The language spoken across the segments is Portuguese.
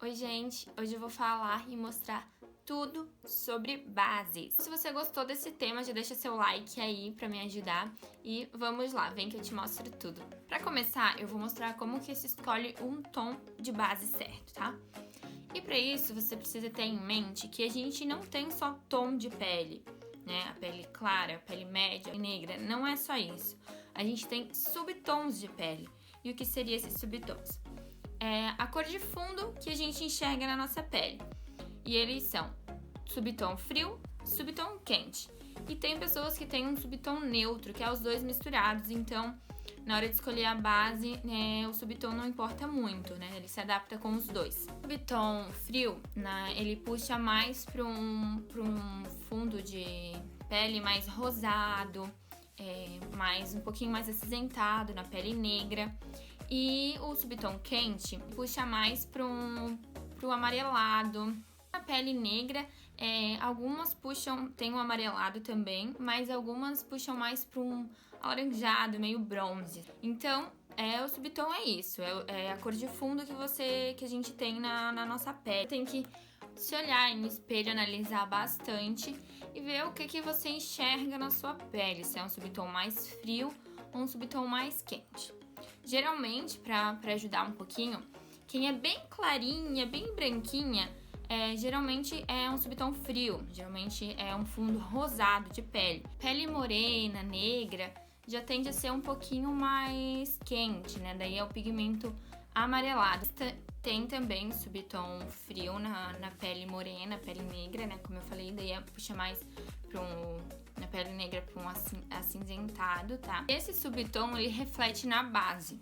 Oi, gente! Hoje eu vou falar e mostrar tudo sobre bases. Se você gostou desse tema, já deixa seu like aí pra me ajudar. E vamos lá, vem que eu te mostro tudo. Pra começar, eu vou mostrar como que se escolhe um tom de base certo, tá? E pra isso, você precisa ter em mente que a gente não tem só tom de pele, né? A pele clara, a pele média e negra, não é só isso. A gente tem subtons de pele. E o que seriam esses subtons? É a cor de fundo que a gente enxerga na nossa pele. E eles são subtom frio, subtom quente. E tem pessoas que têm um subtom neutro, que é os dois misturados. Então, na hora de escolher a base, o subtom não importa muito, né? Ele se adapta com os dois. O subtom frio, ele puxa mais para um fundo de pele mais rosado, um pouquinho mais acinzentado na pele negra. E o subtom quente puxa mais pro amarelado. A pele negra, algumas tem um amarelado também, mas algumas puxam mais para um alaranjado, meio bronze. Então, o subtom é isso, é a cor de fundo que a gente tem na nossa pele. Tem que se olhar no espelho, analisar bastante e ver o que você enxerga na sua pele, se é um subtom mais frio ou um subtom mais quente. Geralmente, para ajudar um pouquinho, quem é bem clarinha, bem branquinha, geralmente é um subtom frio, geralmente é um fundo rosado de pele. Pele morena, negra, já tende a ser um pouquinho mais quente, né? Daí é o pigmento amarelado. Tem também subtom frio na pele morena, pele negra, né? Como eu falei, daí puxa mais na pele negra para um acinzentado, tá? Esse subtom, ele reflete na base.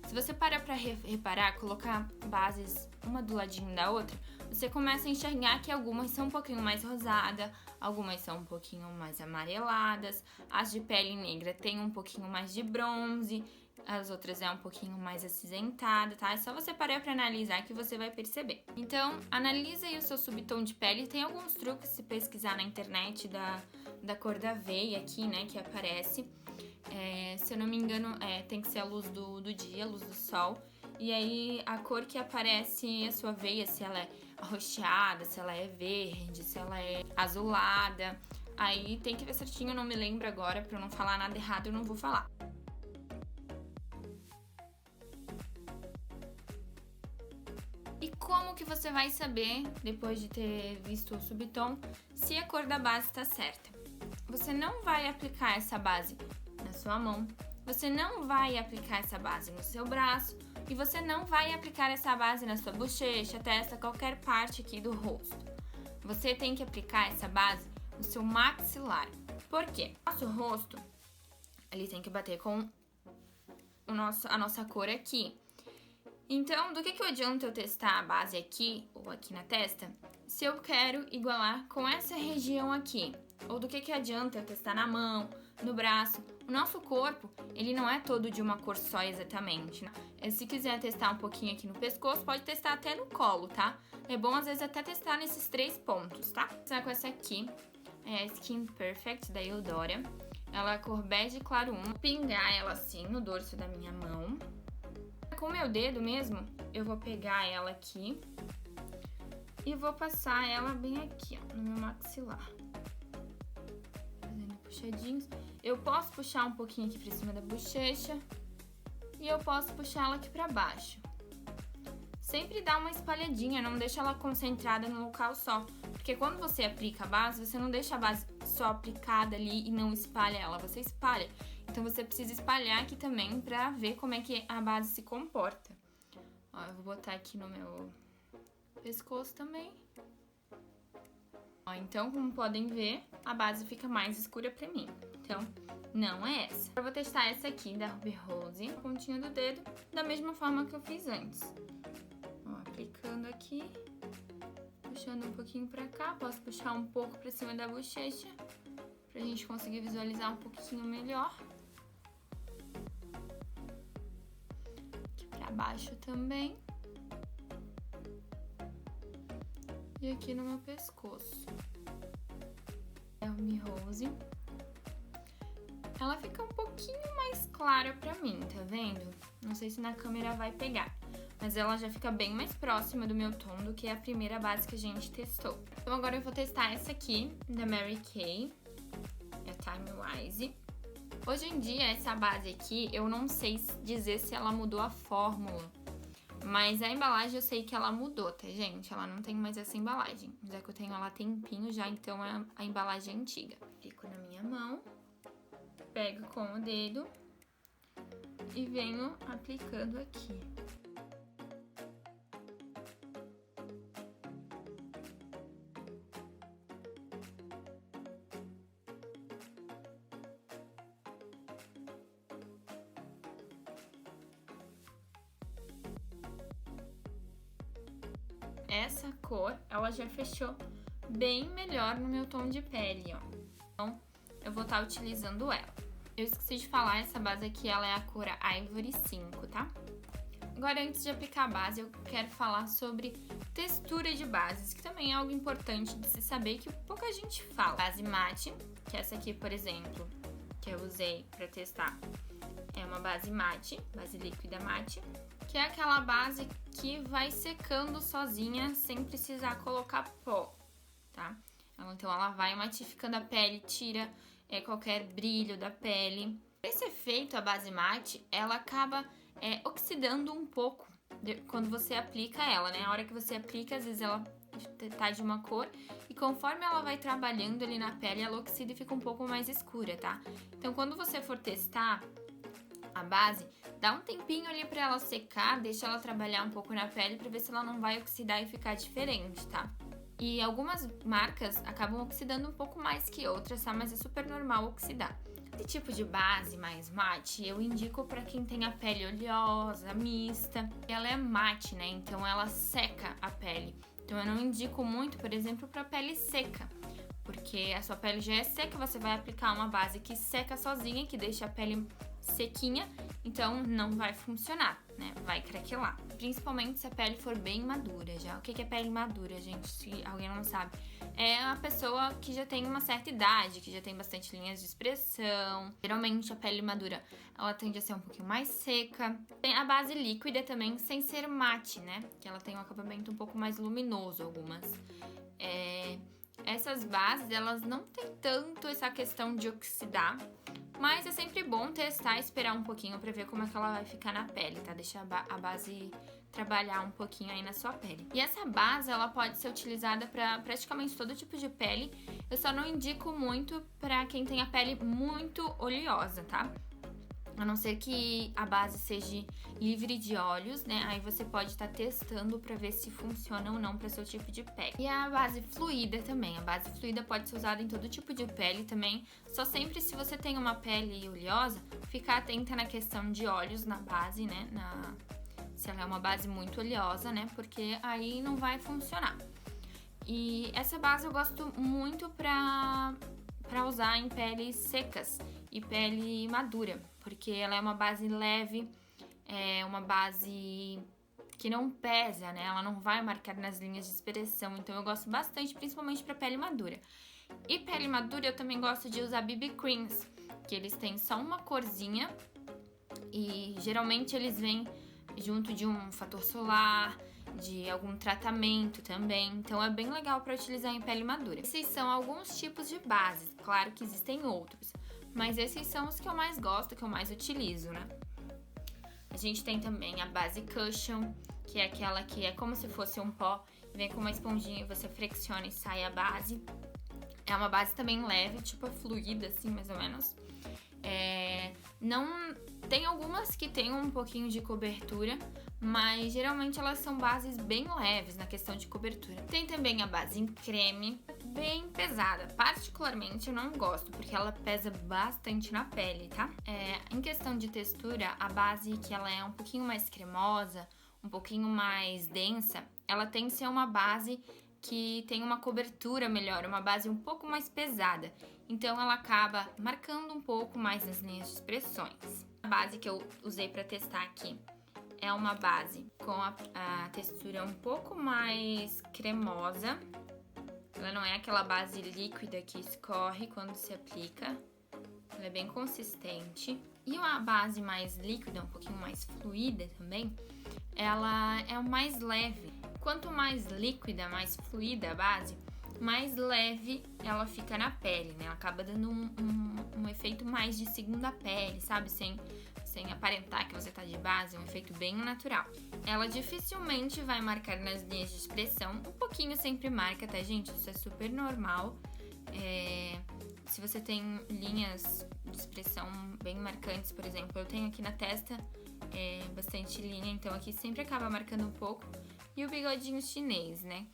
Se você parar pra reparar, colocar bases uma do ladinho da outra, você começa a enxergar que algumas são um pouquinho mais rosada, algumas são um pouquinho mais amareladas, as de pele negra tem um pouquinho mais de bronze, as outras um pouquinho mais acinzentada, tá? É só você parar pra analisar que você vai perceber. Então, analisa aí o seu subtom de pele. Tem alguns truques se pesquisar na internet da cor da veia aqui, né, que aparece. Se eu não me engano, tem que ser a luz do dia, a luz do sol. E aí, a cor que aparece a sua veia, se ela é arroxeada, se ela é verde, se ela é azulada. Aí tem que ver certinho, eu não me lembro agora, pra eu não falar nada errado, eu não vou falar. E como que você vai saber, depois de ter visto o subtom, se a cor da base está certa? Você não vai aplicar essa base na sua mão, você não vai aplicar essa base no seu braço e você não vai aplicar essa base na sua bochecha, testa, qualquer parte aqui do rosto. Você tem que aplicar essa base no seu maxilar. Por quê? Nosso rosto, ele tem que bater com a nossa cor aqui. Então, do que adianta eu testar a base aqui ou aqui na testa se eu quero igualar com essa região aqui? Ou do que adianta eu testar na mão, no braço? O nosso corpo, ele não é todo de uma cor só exatamente, né? Se quiser testar um pouquinho aqui no pescoço, pode testar até no colo, tá? É bom às vezes até testar nesses 3 pontos, tá? Vou começar com essa aqui, é a Skin Perfect da Eudora. Ela é cor bege claro 1. Vou pingar ela assim no dorso da minha mão. Com o meu dedo mesmo, eu vou pegar ela aqui e vou passar ela bem aqui, ó, no meu maxilar. Fazendo puxadinhos. Eu posso puxar um pouquinho aqui pra cima da bochecha e eu posso puxar ela aqui pra baixo. Sempre dá uma espalhadinha, não deixa ela concentrada num local só. Porque quando você aplica a base, você não deixa a base só aplicada ali e não espalha ela, você espalha. Então você precisa espalhar aqui também pra ver como é que a base se comporta. Ó, eu vou botar aqui no meu pescoço também. Ó, então, como podem ver, a base fica mais escura pra mim. Então, não é essa. Eu vou testar essa aqui da Ruby Rose, a pontinha do dedo, da mesma forma que eu fiz antes. Ó, aplicando aqui, puxando um pouquinho pra cá, posso puxar um pouco pra cima da bochecha, pra gente conseguir visualizar um pouquinho melhor. Aqui pra baixo também. E aqui no meu pescoço. É a Ruby Rose. Ela fica um pouquinho mais clara pra mim, tá vendo? Não sei se na câmera vai pegar. mas ela já fica bem mais próxima do meu tom do que a primeira base que a gente testou. Então agora eu vou testar essa aqui, da Mary Kay, é a Time Wise. Hoje em dia, essa base aqui, eu não sei dizer se ela mudou a fórmula, mas a embalagem eu sei que ela mudou, tá, gente? Ela não tem mais essa embalagem, já que eu tenho ela há tempinho já, então é a embalagem antiga. Fico na minha mão, pego com o dedo e venho aplicando aqui. Essa cor, ela já fechou bem melhor no meu tom de pele, ó. Então, eu vou estar utilizando ela. Eu esqueci de falar, essa base aqui, ela é a cor Ivory 5, tá? Agora, antes de aplicar a base, eu quero falar sobre textura de bases, que também é algo importante de se saber que pouca gente fala. Base mate, que essa aqui, por exemplo, que eu usei pra testar, é uma base mate, base líquida mate, que é aquela base que vai secando sozinha sem precisar colocar pó, tá? Então ela vai matificando a pele, tira qualquer brilho da pele. Esse efeito, a base mate, ela acaba oxidando um pouco quando você aplica ela, né? A hora que você aplica, às vezes ela tá de uma cor e conforme ela vai trabalhando ali na pele, ela oxida e fica um pouco mais escura, tá? Então quando você for testar a base, dá um tempinho ali pra ela secar, deixa ela trabalhar um pouco na pele pra ver se ela não vai oxidar e ficar diferente, tá? E algumas marcas acabam oxidando um pouco mais que outras, tá? Mas é super normal oxidar. Esse tipo de base mais mate, eu indico pra quem tem a pele oleosa, mista. Ela é mate, né? Então ela seca a pele. Então eu não indico muito, por exemplo, pra pele seca. Porque a sua pele já é seca, você vai aplicar uma base que seca sozinha, que deixa a pele sequinha, então não vai funcionar, né? Vai craquelar. Principalmente se a pele for bem madura já. O que é pele madura, gente? Se alguém não sabe. É a pessoa que já tem uma certa idade, que já tem bastante linhas de expressão. Geralmente a pele madura, ela tende a ser um pouquinho mais seca. Tem a base líquida também, sem ser mate, né? Que ela tem um acabamento um pouco mais luminoso, algumas. Essas bases, elas não tem tanto essa questão de oxidar, mas é sempre bom testar e esperar um pouquinho pra ver como é que ela vai ficar na pele, tá? Deixa a base trabalhar um pouquinho aí na sua pele. E essa base, ela pode ser utilizada pra praticamente todo tipo de pele. Eu só não indico muito pra quem tem a pele muito oleosa, tá? A não ser que a base seja livre de óleos, né? Aí você pode estar testando pra ver se funciona ou não para seu tipo de pele. E a base fluida também. A base fluida pode ser usada em todo tipo de pele também. Só sempre se você tem uma pele oleosa, ficar atenta na questão de óleos na base, né? Se ela é uma base muito oleosa, né? Porque aí não vai funcionar. E essa base eu gosto muito pra usar em peles secas e pele madura, porque ela é uma base leve, é uma base que não pesa, né? Ela não vai marcar nas linhas de expressão, então eu gosto bastante, principalmente para pele madura. E pele madura eu também gosto de usar BB Creams, que eles têm só uma corzinha e geralmente eles vêm junto de um fator solar, de algum tratamento também, então é bem legal para utilizar em pele madura. Esses são alguns tipos de bases, claro que existem outros, mas esses são os que eu mais gosto, que eu mais utilizo, né? A gente tem também a base Cushion, que é aquela que é como se fosse um pó, vem com uma esponjinha, você flexiona e sai a base. É uma base também leve, tipo fluida, assim, mais ou menos. Tem algumas que tem um pouquinho de cobertura, mas geralmente elas são bases bem leves na questão de cobertura. Tem também a base em creme, bem pesada. Particularmente eu não gosto, porque ela pesa bastante na pele, tá? Em questão de textura, a base que ela é um pouquinho mais cremosa, um pouquinho mais densa, ela tem que ser uma base que tem uma cobertura melhor, uma base um pouco mais pesada. Então ela acaba marcando um pouco mais nas linhas de expressões. A base que eu usei para testar aqui é uma base com a textura um pouco mais cremosa. Ela não é aquela base líquida que escorre quando se aplica. Ela é bem consistente. E uma base mais líquida, um pouquinho mais fluida também, ela é o mais leve. Quanto mais líquida, mais fluida a base, mais leve ela fica na pele, né? Ela acaba dando um efeito mais de segunda pele, sabe? Sem aparentar que você tá de base, um efeito bem natural. Ela dificilmente vai marcar nas linhas de expressão, um pouquinho sempre marca, tá, gente? Isso é super normal. Se você tem linhas de expressão bem marcantes, por exemplo, eu tenho aqui na testa bastante linha, então aqui sempre acaba marcando um pouco. E o bigodinho chinês, né?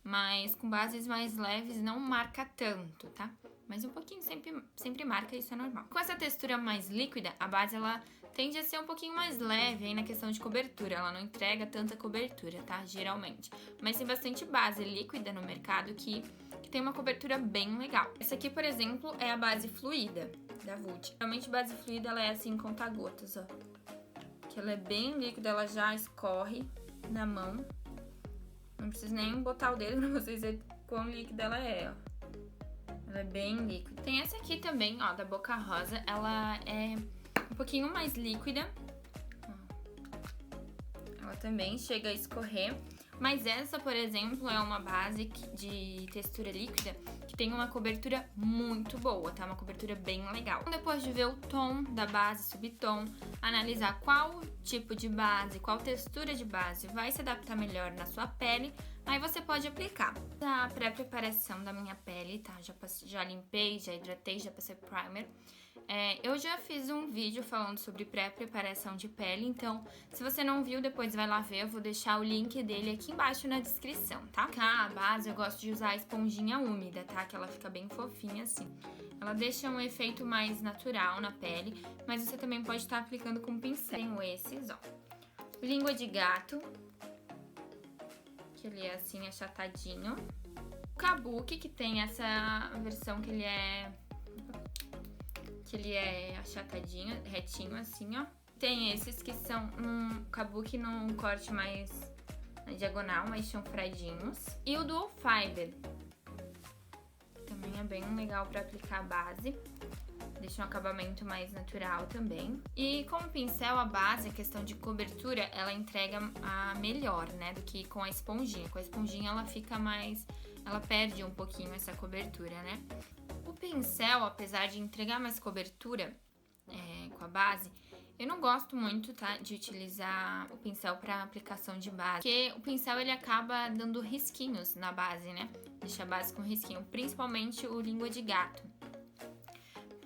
Mas com bases mais leves não marca tanto, tá? Mas um pouquinho sempre marca, isso é normal. Com essa textura mais líquida, a base ela tende a ser um pouquinho mais leve aí na questão de cobertura. Ela não entrega tanta cobertura, tá? Geralmente. Mas tem bastante base líquida no mercado que tem uma cobertura bem legal. Essa aqui, por exemplo, é a base fluida da Vult. Geralmente base fluida ela é assim, conta-gotas, ó. Que ela é bem líquida, ela já escorre na mão. Não preciso nem botar o dedo pra vocês verem quão líquida ela é, ó. Ela é bem líquida. Tem essa aqui também, ó, da Boca Rosa. Ela é um pouquinho mais líquida. Ela também chega a escorrer. Mas essa, por exemplo, é uma base de textura líquida que tem uma cobertura muito boa, tá? Uma cobertura bem legal. Depois de ver o tom da base, subtom, analisar qual tipo de base, qual textura de base vai se adaptar melhor na sua pele, aí você pode aplicar. A pré-preparação da minha pele, tá? Já limpei, já hidratei, já passei primer. Eu já fiz um vídeo falando sobre pré-preparação de pele, então se você não viu, depois vai lá ver, eu vou deixar o link dele aqui embaixo na descrição, tá? A base eu gosto de usar a esponjinha úmida, tá? Que ela fica bem fofinha assim. Ela deixa um efeito mais natural na pele, mas você também pode estar aplicando com pincel. Tenho esses, ó. Língua de gato, que ele é assim achatadinho. O Kabuki, que tem essa versão que ele é achatadinho, retinho assim, ó. Tem esses que são um Kabuki num corte mais na diagonal, mais chanfradinhos. E o Dual Fiber, também é bem legal pra aplicar a base. Deixa um acabamento mais natural também. E com o pincel, a base, a questão de cobertura, ela entrega a melhor, né, do que com a esponjinha. Com a esponjinha ela fica mais... ela perde um pouquinho essa cobertura, né? O pincel, apesar de entregar mais cobertura com a base, eu não gosto muito, tá, de utilizar o pincel para aplicação de base, porque o pincel ele acaba dando risquinhos na base, né? Deixa a base com risquinho, principalmente o língua de gato.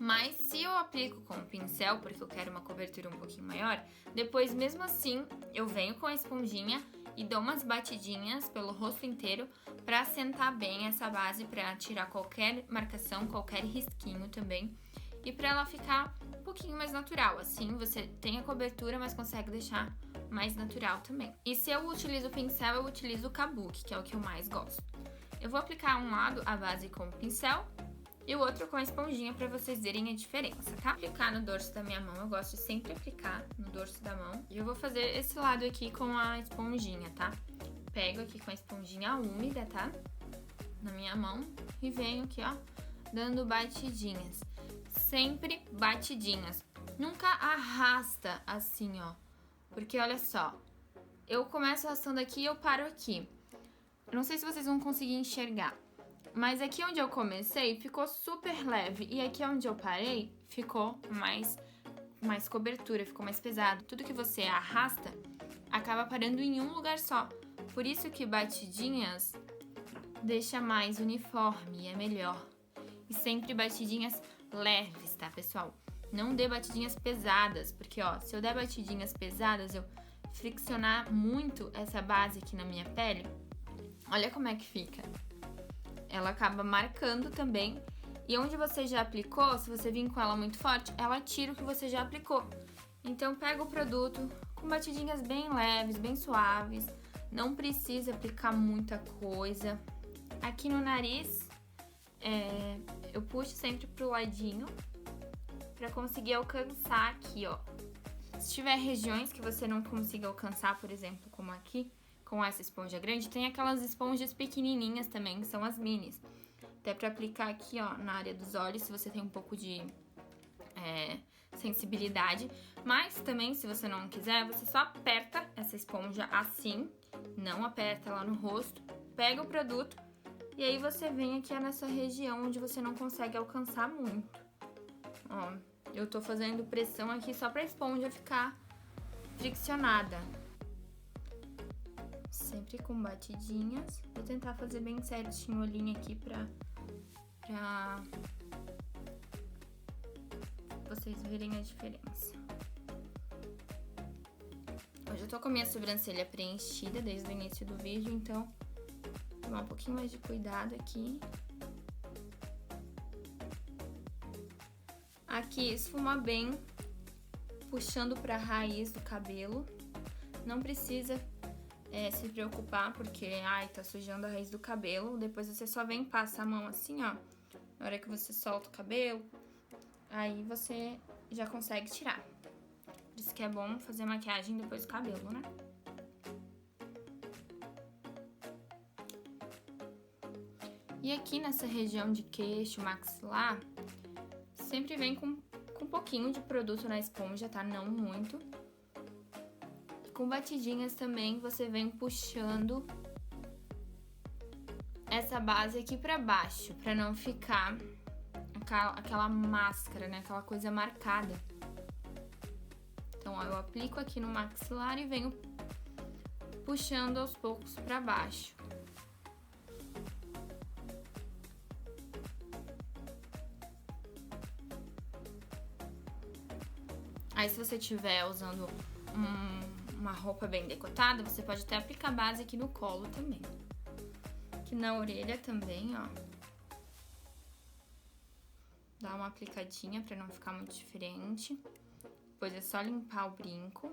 Mas se eu aplico com o pincel, porque eu quero uma cobertura um pouquinho maior, depois mesmo assim eu venho com a esponjinha e dou umas batidinhas pelo rosto inteiro pra assentar bem essa base, pra tirar qualquer marcação, qualquer risquinho também. E pra ela ficar um pouquinho mais natural, assim você tem a cobertura, mas consegue deixar mais natural também. E se eu utilizo o pincel, eu utilizo o Kabuki, que é o que eu mais gosto. Eu vou aplicar um lado a base com o pincel e o outro com a esponjinha pra vocês verem a diferença, tá? Aplicar no dorso da minha mão, eu gosto de sempre aplicar no dorso da mão. E eu vou fazer esse lado aqui com a esponjinha, tá? Pego aqui com a esponjinha úmida, tá? Na minha mão e venho aqui, ó, dando batidinhas. Sempre batidinhas. Nunca arrasta assim, ó. Porque olha só, eu começo arrastando aqui e eu paro aqui. Eu não sei se vocês vão conseguir enxergar. Mas aqui onde eu comecei ficou super leve e aqui onde eu parei ficou mais cobertura, ficou mais pesado. Tudo que você arrasta acaba parando em um lugar só. Por isso que batidinhas deixa mais uniforme, é melhor. E sempre batidinhas leves, tá, pessoal? Não dê batidinhas pesadas, porque ó, se eu der batidinhas pesadas, eu friccionar muito essa base aqui na minha pele, olha como é que fica. Ela acaba marcando também. E onde você já aplicou, se você vir com ela muito forte, ela tira o que você já aplicou. Então pega o produto com batidinhas bem leves, bem suaves. Não precisa aplicar muita coisa. Aqui no nariz, eu puxo sempre pro ladinho pra conseguir alcançar aqui, ó. Se tiver regiões que você não consiga alcançar, por exemplo, como aqui, com essa esponja grande, tem aquelas esponjas pequenininhas também, que são as minis. Até pra aplicar aqui, ó, na área dos olhos, se você tem um pouco de sensibilidade. Mas também, se você não quiser, você só aperta essa esponja assim, não aperta lá no rosto, pega o produto e aí você vem aqui nessa região onde você não consegue alcançar muito. Ó, eu tô fazendo pressão aqui só pra esponja ficar friccionada. Sempre com batidinhas. Vou tentar fazer bem certinho a linha aqui pra vocês verem a diferença. Eu já tô com a minha sobrancelha preenchida desde o início do vídeo, então vou tomar um pouquinho mais de cuidado aqui. Aqui esfuma bem, puxando pra raiz do cabelo. Não precisa se preocupar porque, tá sujando a raiz do cabelo. Depois você só vem, passa a mão assim, ó. Na hora que você solta o cabelo, aí você já consegue tirar. Por isso que é bom fazer maquiagem depois do cabelo, né? E aqui nessa região de queixo, maxilar, sempre vem com um pouquinho de produto na esponja, tá? Não muito. Com batidinhas também, você vem puxando essa base aqui pra baixo, pra não ficar aquela máscara, né? Aquela coisa marcada. Então, ó, eu aplico aqui no maxilar e venho puxando aos poucos pra baixo. Aí, se você estiver usando uma roupa bem decotada, você pode até aplicar base aqui no colo também. Aqui na orelha também, ó. Dá uma aplicadinha pra não ficar muito diferente. Depois é só limpar o brinco.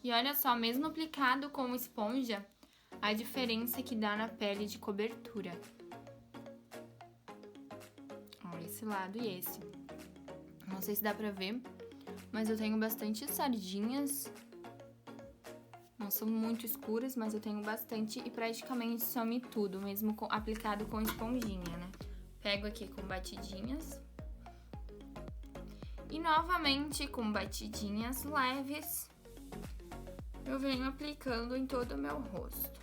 E olha só, mesmo aplicado com esponja, a diferença que dá na pele de cobertura. Ó, esse lado e esse. Não sei se dá pra ver, mas eu tenho bastante sardinhas. Não são muito escuras, mas eu tenho bastante e praticamente some tudo, mesmo aplicado com esponjinha, né? Pego aqui com batidinhas. E novamente com batidinhas leves, eu venho aplicando em todo o meu rosto.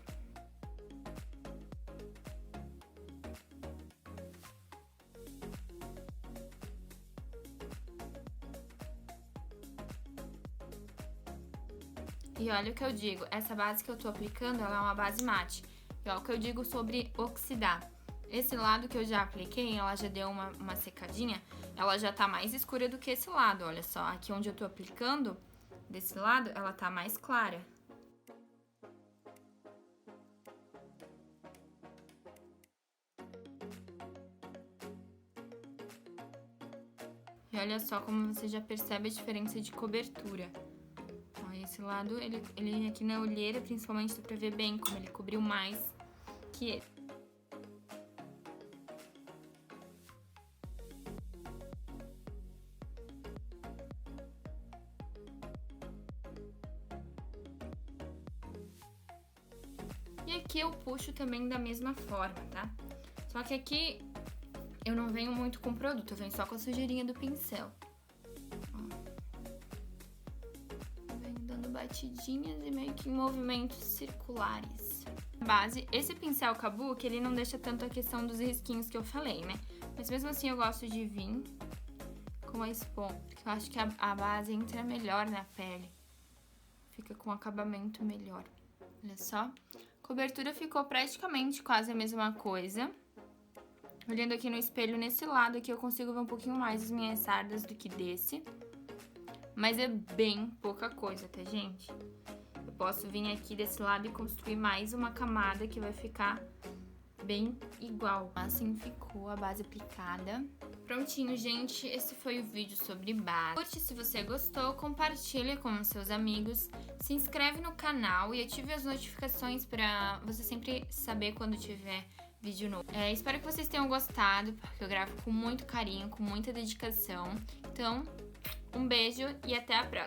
E olha o que eu digo, essa base que eu tô aplicando, ela é uma base mate. E olha o que eu digo sobre oxidar. Esse lado que eu já apliquei, ela já deu uma secadinha, ela já tá mais escura do que esse lado, olha só. Aqui onde eu tô aplicando, desse lado, ela tá mais clara. E olha só como você já percebe a diferença de cobertura. Ó, esse lado, ele aqui na olheira, principalmente, dá pra ver bem como ele cobriu mais que esse. E aqui eu puxo também da mesma forma, tá? Só que aqui eu não venho muito com produto, eu venho só com a sujeirinha do pincel. Ó. Eu venho dando batidinhas e meio que em movimentos circulares. Base, esse pincel Kabuki, ele não deixa tanto a questão dos risquinhos que eu falei, né? Mas mesmo assim eu gosto de vir com a esponja, porque eu acho que a base entra melhor na pele. Fica com um acabamento melhor. Olha só. Cobertura ficou praticamente quase a mesma coisa. Olhando aqui no espelho, nesse lado aqui, eu consigo ver um pouquinho mais as minhas sardas do que desse. Mas é bem pouca coisa, tá, gente? Eu posso vir aqui desse lado e construir mais uma camada que vai ficar bem igual. Assim ficou a base aplicada. Prontinho, gente, esse foi o vídeo sobre base. Curte se você gostou, compartilha com os seus amigos, se inscreve no canal e ative as notificações pra você sempre saber quando tiver vídeo novo. Espero que vocês tenham gostado, porque eu gravo com muito carinho, com muita dedicação. Então, um beijo e até a próxima!